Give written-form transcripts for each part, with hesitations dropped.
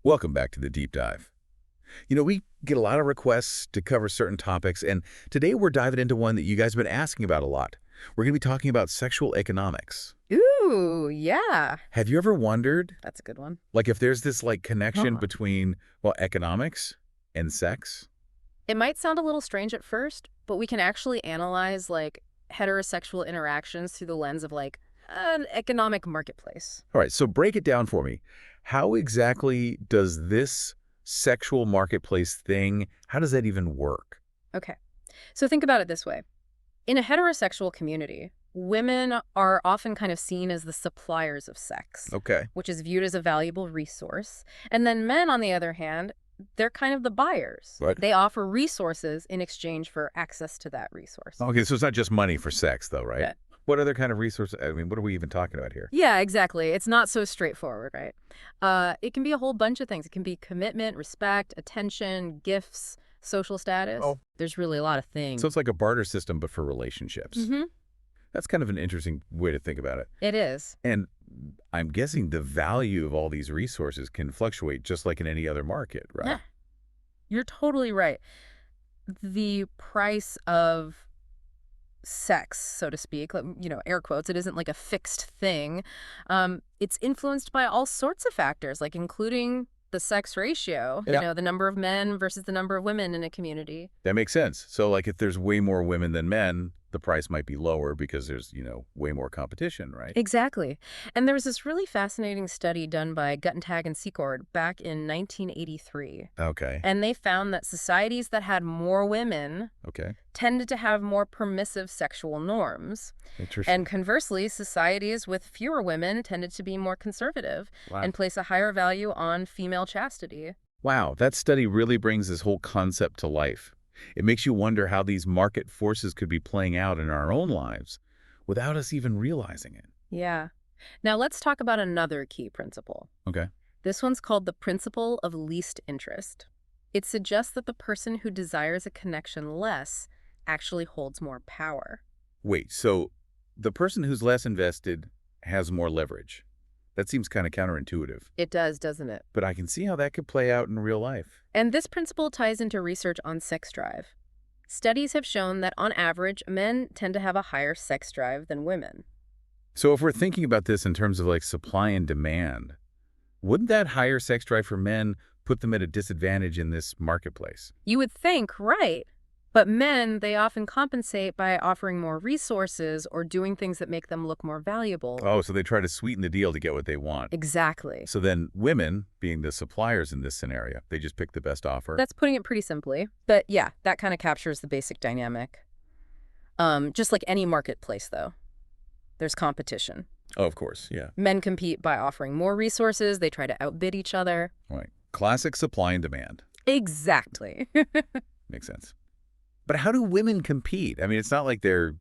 Welcome back to the deep dive. We get a lot of requests to cover certain topics, and today we're diving into one that you guys have been asking about a lot. We're going to be talking about sexual economics. Ooh, yeah. Have you ever wondered, That's a good one. if there's this, connection Huh. between, well, economics and sex? It might sound a little strange at first, but we can actually analyze heterosexual interactions through the lens of an economic marketplace. All right, so break it down for me. How exactly does this sexual marketplace thing, how does that even work? Okay. So think about it this way. In a heterosexual community, women are often kind of seen as the suppliers of sex, Okay. which is viewed as a valuable resource. And then men, on the other hand, they're kind of the buyers. Right. They offer resources in exchange for access to that resource. Okay, so it's not just money for sex, though, right? Yeah. What other kind of resource? I mean, what are we even talking about here? Yeah, exactly. It's not so straightforward, right? It can be a whole bunch of things. It can be commitment, respect, attention, gifts, social status. Oh. There's really a lot of things. So it's like a barter system, but for relationships. Mm-hmm. That's kind of an interesting way to think about it. It is. And I'm guessing the value of all these resources can fluctuate just like in any other market, right? Yeah, you're totally right. The price of sex, so to speak, air quotes, it isn't like a fixed thing. It's influenced by all sorts of factors, like including the sex ratio, Yeah. the number of men versus the number of women in a community. That makes sense. So if there's way more women than men, the price might be lower because there's, way more competition, right? Exactly. And there was this really fascinating study done by Guttentag and Secord back in 1983. Okay. And they found that societies that had more women Okay. tended to have more permissive sexual norms. Interesting. And conversely, societies with fewer women tended to be more conservative Wow. and place a higher value on female chastity. Wow, that study really brings this whole concept to life. It makes you wonder how these market forces could be playing out in our own lives without us even realizing it. Yeah. Now let's talk about another key principle. Okay. This one's called the principle of least interest. It suggests that the person who desires a connection less actually holds more power. Wait, so the person who's less invested has more leverage. That seems kind of counterintuitive, It does, doesn't it? but I can see how that could play out in real life. And this principle ties into research on sex drive. Studies have shown that on average, men tend to have a higher sex drive than women. So if we're thinking about this in terms of supply and demand, wouldn't that higher sex drive for men put them at a disadvantage in this marketplace? You would think, right? But men, they often compensate by offering more resources or doing things that make them look more valuable. Oh, so they try to sweeten the deal to get what they want. Exactly. So then women, being the suppliers in this scenario, they just pick the best offer. That's putting it pretty simply. But yeah, that kind of captures the basic dynamic. Just like any marketplace, though, there's competition. Oh, of course, yeah. Men compete by offering more resources. They try to outbid each other. Right. Classic supply and demand. Exactly. Makes sense. But how do women compete? I mean, it's not like they're,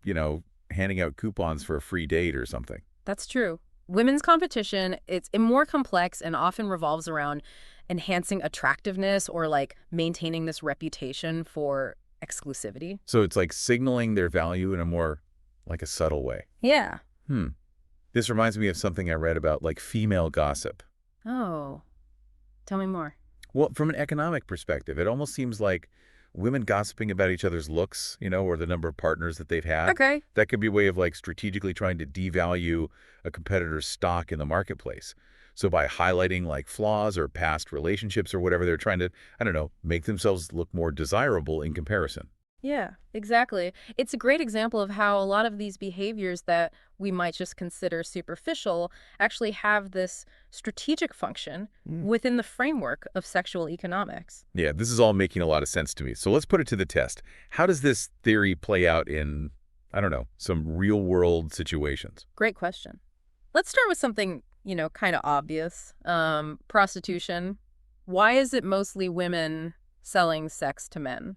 handing out coupons for a free date or something. That's true. Women's competition, it's more complex and often revolves around enhancing attractiveness or maintaining this reputation for exclusivity. So it's like signaling their value in a more, a subtle way. Yeah. This reminds me of something I read about, female gossip. Oh, tell me more. Well, from an economic perspective, it almost seems like women gossiping about each other's looks, or the number of partners that they've had. Okay. That could be a way of strategically trying to devalue a competitor's stock in the marketplace. So by highlighting flaws or past relationships or whatever, they're trying to, I don't know, make themselves look more desirable in comparison. Yeah, exactly. It's a great example of how a lot of these behaviors that we might just consider superficial actually have this strategic function within the framework of sexual economics. Yeah, this is all making a lot of sense to me. So let's put it to the test. How does this theory play out in, I don't know, some real-world situations? Great question. Let's start with something, kind of obvious. Prostitution. Why is it mostly women selling sex to men?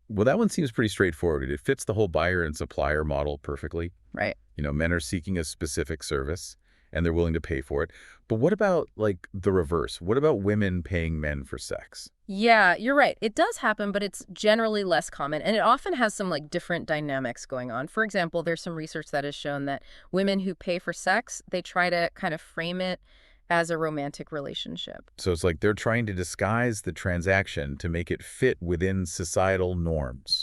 Well, that one seems pretty straightforward. It fits the whole buyer and supplier model perfectly. Right. Men are seeking a specific service, and they're willing to pay for it. But what about, the reverse? What about women paying men for sex? Yeah, you're right. It does happen, but it's generally less common, and it often has some different dynamics going on. For example, there's some research that has shown that women who pay for sex, they try to kind of frame it as a romantic relationship. So it's like they're trying to disguise the transaction to make it fit within societal norms.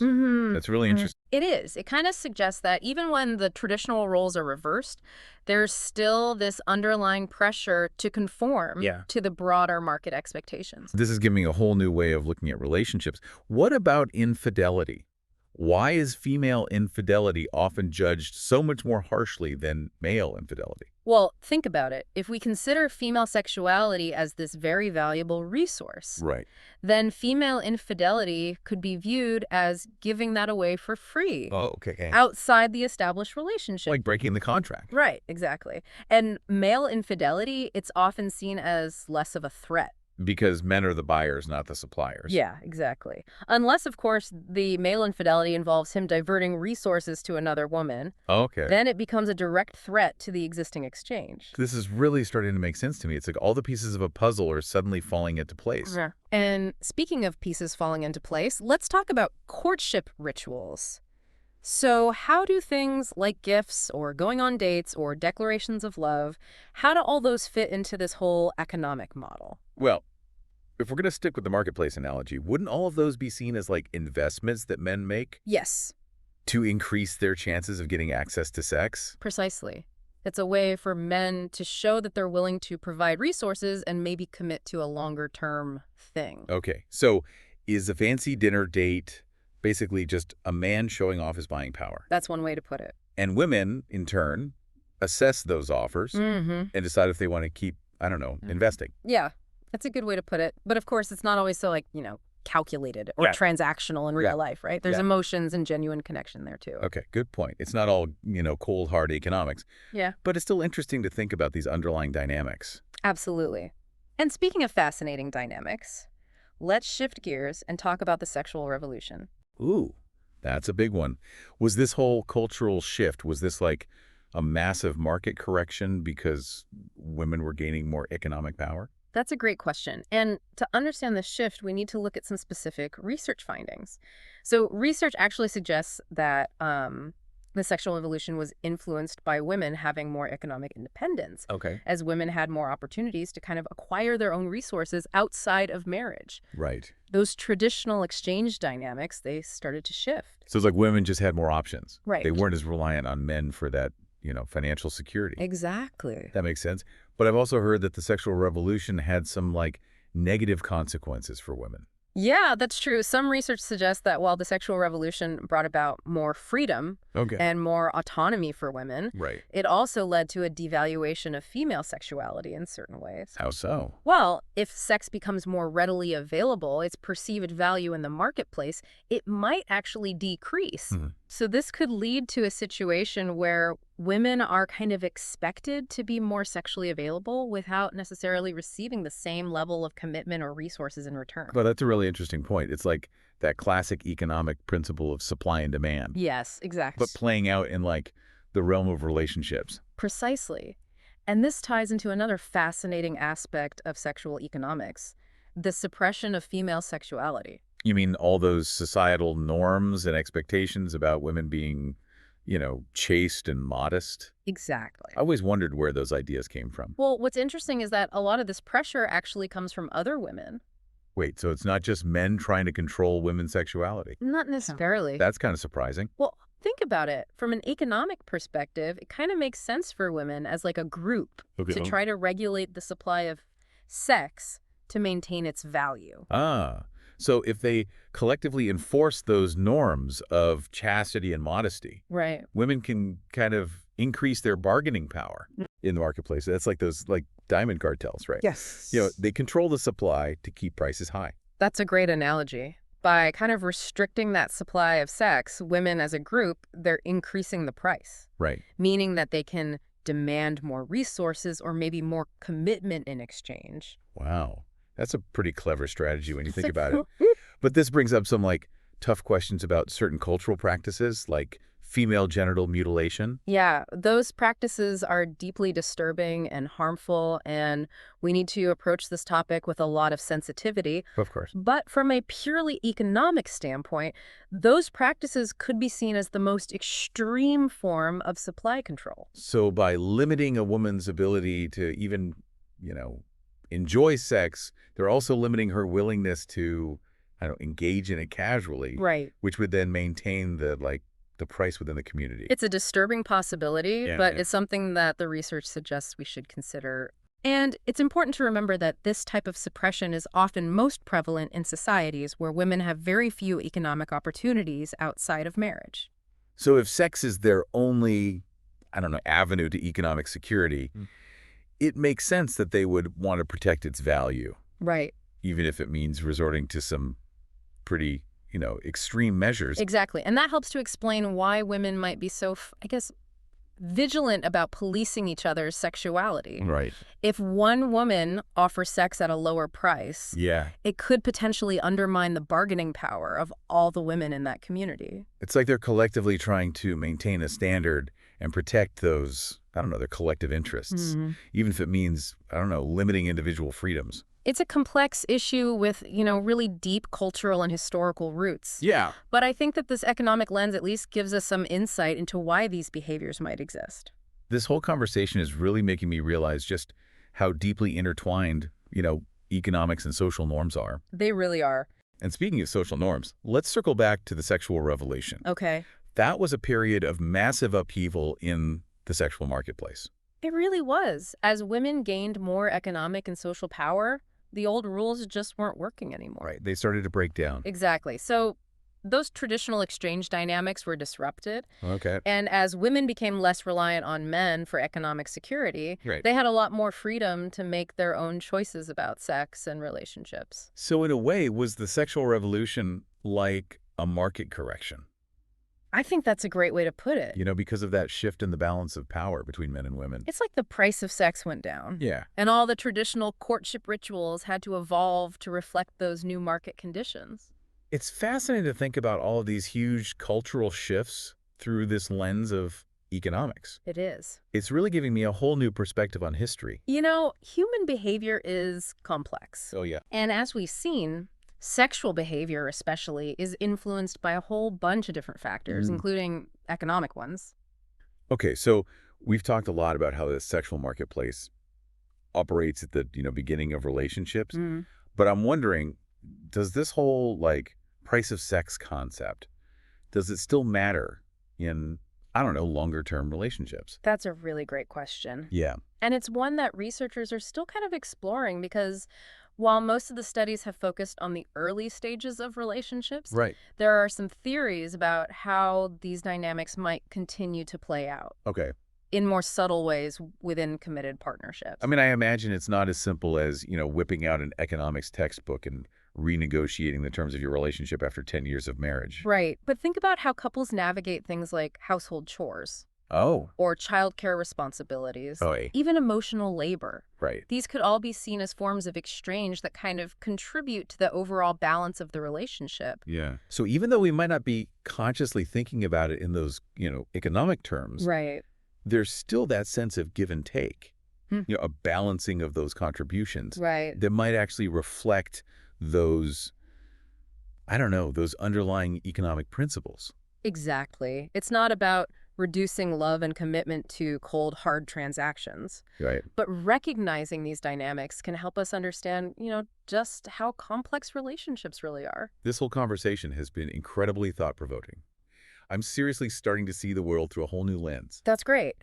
That's really interesting. It is. It kind of suggests that even when the traditional roles are reversed, there's still this underlying pressure to conform Yeah. to the broader market expectations. This is giving me a whole new way of looking at relationships. What about infidelity? Why is female infidelity often judged so much more harshly than male infidelity? Well, think about it. If we consider female sexuality as this very valuable resource, Right. then female infidelity could be viewed as giving that away for free Oh, okay. outside the established relationship. Like breaking the contract. Right, exactly. And male infidelity, it's often seen as less of a threat. Because men are the buyers, not the suppliers. Yeah, exactly. Unless, of course, the male infidelity involves him diverting resources to another woman, Okay. then it becomes a direct threat to the existing exchange. This is really starting to make sense to me. It's like all the pieces of a puzzle are suddenly falling into place. Yeah. And speaking of pieces falling into place, let's talk about courtship rituals. So how do things like gifts or going on dates or declarations of love, how do all those fit into this whole economic model? Well, if we're going to stick with the marketplace analogy, wouldn't all of those be seen as like investments that men make Yes, to increase their chances of getting access to sex? precisely. It's a way for men to show that they're willing to provide resources and maybe commit to a longer-term thing. Okay, so is a fancy dinner date basically just a man showing off his buying power? That's one way to put it. And women, in turn, assess those offers and decide if they want to keep, I don't know, investing. Yeah, that's a good way to put it. But of course, it's not always so calculated or Yeah. transactional in real Yeah. life, right? There's Yeah. emotions and genuine connection there too. Okay, good point. It's not all, cold, hard economics. Yeah, But it's still interesting to think about these underlying dynamics. absolutely. And speaking of fascinating dynamics, let's shift gears and talk about the sexual revolution. Ooh, that's a big one. Was this whole cultural shift, was this like a massive market correction because women were gaining more economic power? That's a great question. And to understand this shift, we need to look at some specific research findings. So research actually suggests that the sexual revolution was influenced by women having more economic independence, Okay. as women had more opportunities to kind of acquire their own resources outside of marriage. Right. Those traditional exchange dynamics, they started to shift. So it's like women just had more options. Right. They weren't as reliant on men for that, financial security. Exactly. That makes sense. But I've also heard that the sexual revolution had some like negative consequences for women. Yeah, that's true. Some research suggests that while the sexual revolution brought about more freedom Okay. and more autonomy for women, Right. it also led to a devaluation of female sexuality in certain ways. How so? Well, if sex becomes more readily available, its perceived value in the marketplace, it might actually decrease. So this could lead to a situation where women are kind of expected to be more sexually available without necessarily receiving the same level of commitment or resources in return. But that's a really interesting point. It's like that classic economic principle of supply and demand, Yes, exactly. but playing out in like the realm of relationships. Precisely. And this ties into another fascinating aspect of sexual economics, the suppression of female sexuality. You mean all those societal norms and expectations about women being, chaste and modest? Exactly. I always wondered where those ideas came from. Well, what's interesting is that a lot of this pressure actually comes from other women. Wait, so it's not just men trying to control women's sexuality? Not necessarily. That's kind of surprising. Well, think about it. From an economic perspective, it kind of makes sense for women as like a group to try to regulate the supply of sex to maintain its value. So if they collectively enforce those norms of chastity and modesty, Right. women can kind of increase their bargaining power in the marketplace. That's like those diamond cartels, right? Yes. They control the supply to keep prices high. That's a great analogy. By kind of restricting that supply of sex, women as a group, they're increasing the price, Right. meaning that they can demand more resources or maybe more commitment in exchange. Wow. That's a pretty clever strategy when you think about it. But this brings up some tough questions about certain cultural practices like female genital mutilation. Yeah, those practices are deeply disturbing and harmful, and we need to approach this topic with a lot of sensitivity. Of course. But from a purely economic standpoint, those practices could be seen as the most extreme form of supply control. So by limiting a woman's ability to even you know, enjoy sex, they're also limiting her willingness to, I don't know, engage in it casually, Right. which would then maintain the price within the community. It's a disturbing possibility, Yeah, but yeah. it's something that the research suggests we should consider. And it's important to remember that this type of suppression is often most prevalent in societies where women have very few economic opportunities outside of marriage. So if sex is their only, I don't know, avenue to economic security, it makes sense that they would want to protect its value, Right. even if it means resorting to some pretty, extreme measures. Exactly. And that helps to explain why women might be so, I guess, vigilant about policing each other's sexuality. Right. If one woman offers sex at a lower price, Yeah. it could potentially undermine the bargaining power of all the women in that community. It's like they're collectively trying to maintain a standard and protect those, I don't know, their collective interests, even if it means, I don't know, limiting individual freedoms. It's a complex issue with, really deep cultural and historical roots. Yeah. But I think that this economic lens at least gives us some insight into why these behaviors might exist. This whole conversation is really making me realize just how deeply intertwined, economics and social norms are. They really are. And speaking of social norms, let's circle back to the sexual revolution. Okay. That was a period of massive upheaval in the sexual marketplace. It really was. As women gained more economic and social power, the old rules just weren't working anymore. Right. They started to break down. Exactly. So those traditional exchange dynamics were disrupted. Okay. And as women became less reliant on men for economic security, Right. they had a lot more freedom to make their own choices about sex and relationships. So in a way, was the sexual revolution like a market correction? I think that's a great way to put it. Because of that shift in the balance of power between men and women. It's like the price of sex went down. Yeah. And all the traditional courtship rituals had to evolve to reflect those new market conditions. It's fascinating to think about all of these huge cultural shifts through this lens of economics. It is. It's really giving me a whole new perspective on history. Human behavior is complex. Oh, yeah. And as we've seen, sexual behavior especially is influenced by a whole bunch of different factors, including economic ones. Okay, so we've talked a lot about how the sexual marketplace operates at the, beginning of relationships. But I'm wondering, does this whole, price of sex concept, does it still matter in, I don't know, longer-term relationships? That's a really great question. Yeah. And it's one that researchers are still kind of exploring because while most of the studies have focused on the early stages of relationships, Right. there are some theories about how these dynamics might continue to play out Okay. in more subtle ways within committed partnerships. I mean, I imagine it's not as simple as, whipping out an economics textbook and renegotiating the terms of your relationship after 10 years of marriage. Right. But think about how couples navigate things like household chores Oh. or childcare responsibilities, Oh, hey. even emotional labor. Right. These could all be seen as forms of exchange that kind of contribute to the overall balance of the relationship. Yeah. So even though we might not be consciously thinking about it in those, economic terms, Right. there's still that sense of give and take, Hmm. a balancing of those contributions Right. that might actually reflect those, I don't know, those underlying economic principles. Exactly. It's not about reducing love and commitment to cold, hard transactions, Right. but recognizing these dynamics can help us understand, just how complex relationships really are. This whole conversation has been incredibly thought-provoking. I'm seriously starting to see the world through a whole new lens. That's great.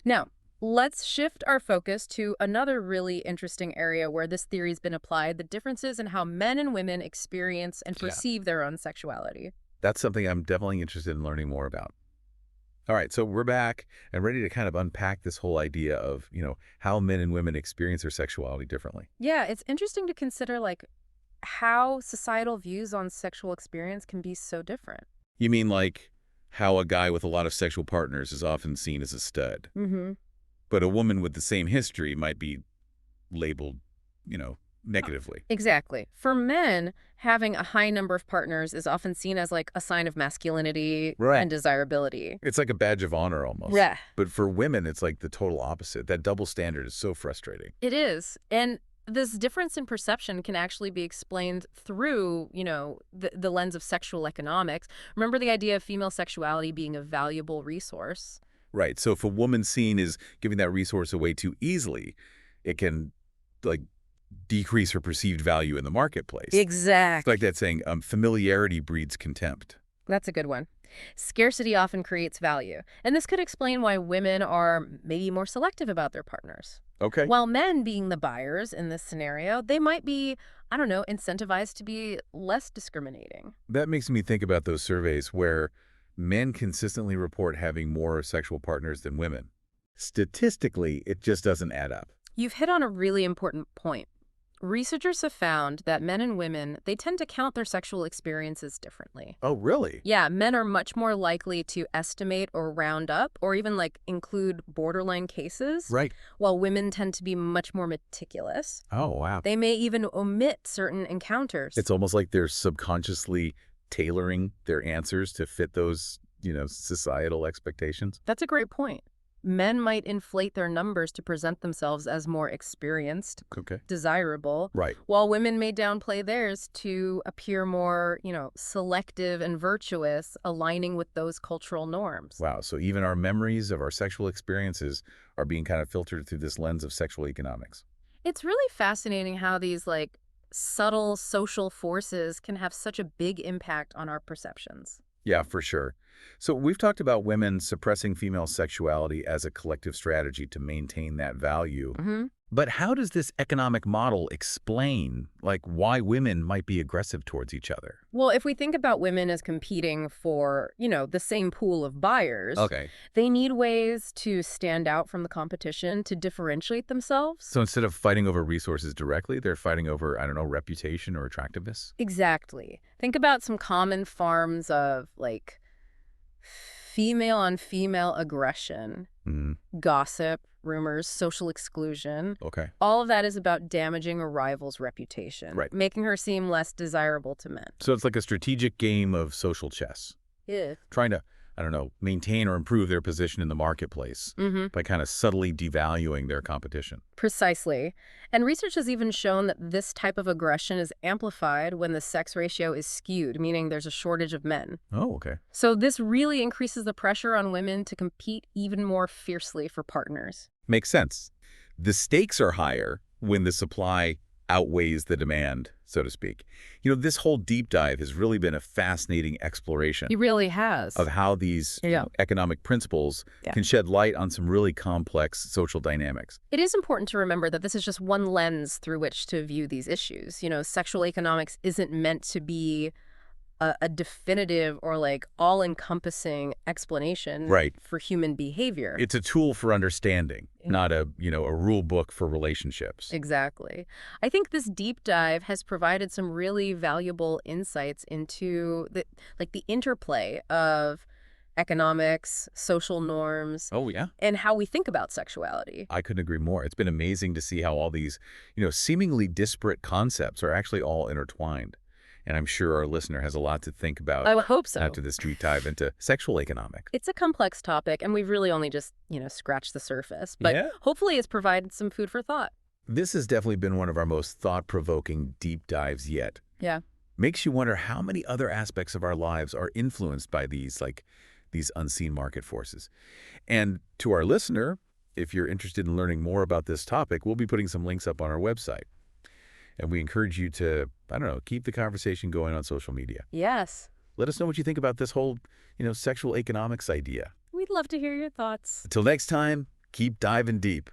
Now, let's shift our focus to another really interesting area where this theory's been applied, the differences in how men and women experience and Yeah. perceive their own sexuality. That's something I'm definitely interested in learning more about. All right, so we're back and ready to kind of unpack this whole idea of, how men and women experience their sexuality differently. Yeah, it's interesting to consider, how societal views on sexual experience can be so different. You mean like how a guy with a lot of sexual partners is often seen as a stud, Mm-hmm. but a woman with the same history might be labeled, negatively. Exactly. For men, having a high number of partners is often seen as a sign of masculinity Right. and desirability. It's like a badge of honor almost. Yeah, But for women, it's like the total opposite. That double standard is so frustrating. it is. And this difference in perception can actually be explained through, the lens of sexual economics. Remember the idea of female sexuality being a valuable resource? Right. So if a woman's seen as giving that resource away too easily, it can like, decrease her perceived value in the marketplace. It's like Exactly. that saying, familiarity breeds contempt. That's a good one. Scarcity often creates value, and this could explain why women are maybe more selective about their partners. Okay. While men, being the buyers in this scenario, they might be, I don't know, incentivized to be less discriminating. That makes me think about those surveys where men consistently report having more sexual partners than women. Statistically, it just doesn't add up. You've hit on a really important point. Researchers have found that men and women, they tend to count their sexual experiences differently. Oh, really? Yeah, men are much more likely to estimate or round up or even include borderline cases, Right. while women tend to be much more meticulous. Oh, wow. They may even omit certain encounters. It's almost like they're subconsciously tailoring their answers to fit those, societal expectations. That's a great point. Men might inflate their numbers to present themselves as more experienced, Okay. desirable, Right. while women may downplay theirs to appear more, selective and virtuous, aligning with those cultural norms. Wow. So even our memories of our sexual experiences are being kind of filtered through this lens of sexual economics. It's really fascinating how these subtle social forces can have such a big impact on our perceptions. Yeah, for sure. So we've talked about women suppressing female sexuality as a collective strategy to maintain that value. Hmm. But how does this economic model explain, why women might be aggressive towards each other? Well, if we think about women as competing for, the same pool of buyers, Okay. they need ways to stand out from the competition, to differentiate themselves. So instead of fighting over resources directly, they're fighting over, I don't know, reputation or attractiveness? Exactly. Think about some common forms of female on female aggression, Mm, gossip, rumors, social exclusion. okay. All of that is about damaging a rival's reputation, Right. making her seem less desirable to men. So it's like a strategic game of social chess, Yeah. trying to, I don't know, maintain or improve their position in the marketplace Mm-hmm. by kind of subtly devaluing their competition. Precisely. And research has even shown that this type of aggression is amplified when the sex ratio is skewed, meaning there's a shortage of men. Oh, okay. So this really increases the pressure on women to compete even more fiercely for partners. Makes sense. The stakes are higher when the supply outweighs the demand, so to speak. This whole deep dive has really been a fascinating exploration He really has. of how these Yeah. economic principles Yeah. can shed light on some really complex social dynamics. It is important to remember that this is just one lens through which to view these issues. Sexual economics isn't meant to be a definitive or all-encompassing explanation Right. for human behavior. It's a tool for understanding, Yeah. not a rule book for relationships. Exactly. I think this deep dive has provided some really valuable insights into the interplay of economics, social norms, Oh, yeah. and how we think about sexuality. I couldn't agree more. It's been amazing to see how all these, seemingly disparate concepts are actually all intertwined. And I'm sure our listener has a lot to think about I would hope so. after this deep dive into sexual economics. It's a complex topic, and we've really only just, scratched the surface. But Yeah. hopefully it's provided some food for thought. This has definitely been one of our most thought-provoking deep dives yet. Yeah. Makes you wonder how many other aspects of our lives are influenced by these unseen market forces. And to our listener, if you're interested in learning more about this topic, we'll be putting some links up on our website. And we encourage you to, I don't know, keep the conversation going on social media. Yes. Let us know what you think about this whole, sexual economics idea. We'd love to hear your thoughts. Until next time, keep diving deep.